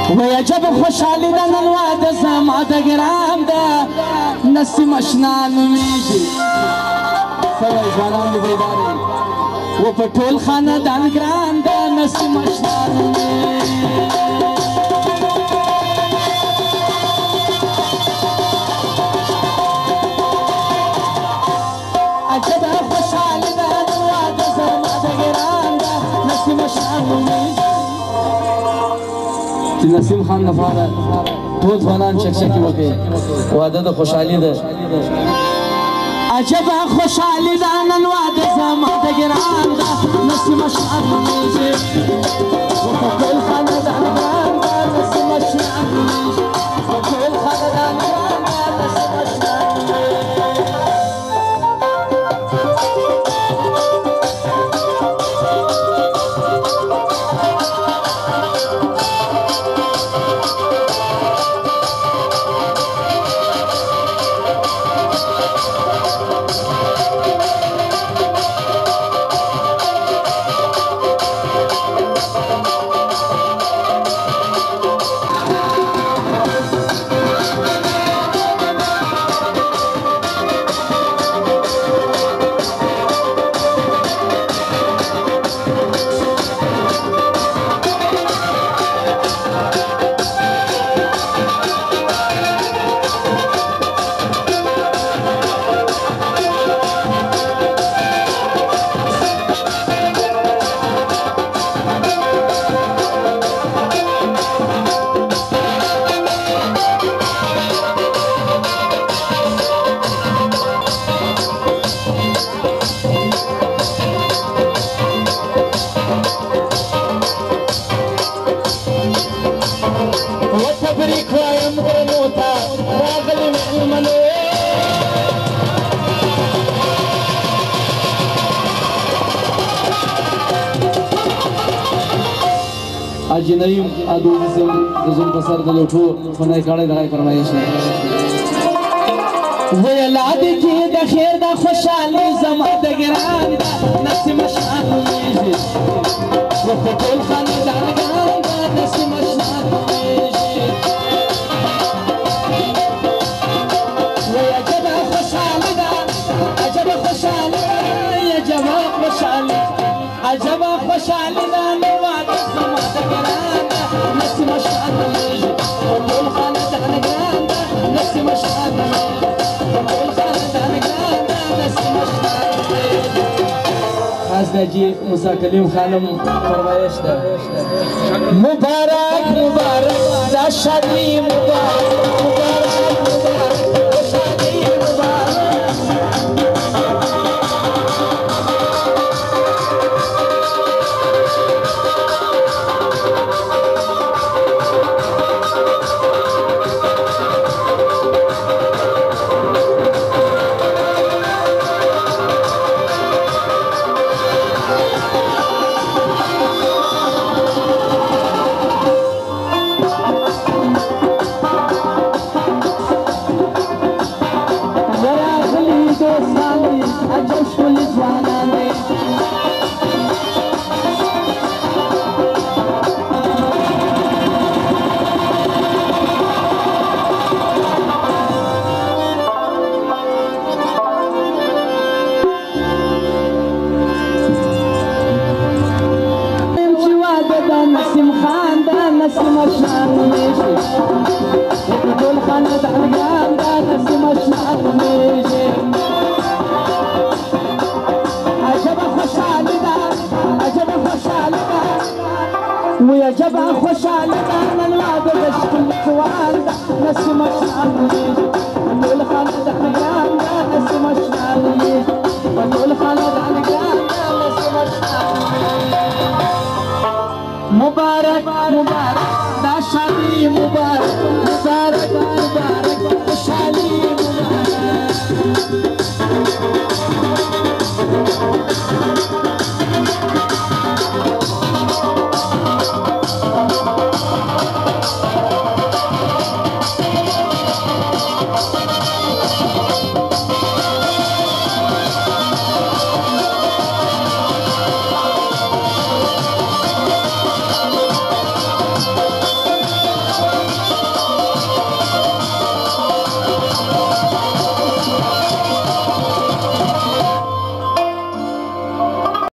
ويجب خوشحالي دا نن واده زما د ګران ده نسیم اشنا نومیږي سوی ځوانان دې بیدارې و په ټول خاندان ګران ده نسیم اشنا نومیږي عجبه خوشحالي دا نن واده زما د ګران ده نسیم اشنا نومیږي نسیم خان لپاره ټول ځوانان چکچکې وکړي واده د خوشحالي ده عجبه خوشحالي ده نن واده زما د ګران ده نسیم اشنا نومیږي په ټول خاندان ګران ده نسیم اشنا نومیږي په ټول خاندان ګران ده نسیم اشنا حاجی نعیم ادوبی سے رزم پسر دلوٹھو فنائی کاڑے درائی فرمائش ہے وی اللہ دیکھی دا خیر دا خوشحالی زما دا گران دا نسیم اشنا نومیږي وفا ټول خاندان گران دا نسیم اشنا نومیږي وی عجبه خوشحالی دا عجبه خوشحالی عجبه خوشحالی عجبه خوشحالی دا نواده زما دا گران دا نسیم اشنا نومیږي وفا ټول خاندان گران دا نسیم اشنا نومیږي خاص دا جی موسیٰ کلیم خانم فرمایش دا مبارک مبارک دا شادی مبارک مبارک مبارک دا شادی مبارک ويجب خوشحالي دا نن واده د شکل خوان دا نسیم اشنا نومیږي ټول خاندان ګران دا نسیم اشنا نومیږي ټول خاندان ګران دا نسیم اشنا نومیږي مبارک مبارک دا شادی مبارک مبارک مبارک خوشحالي مبارک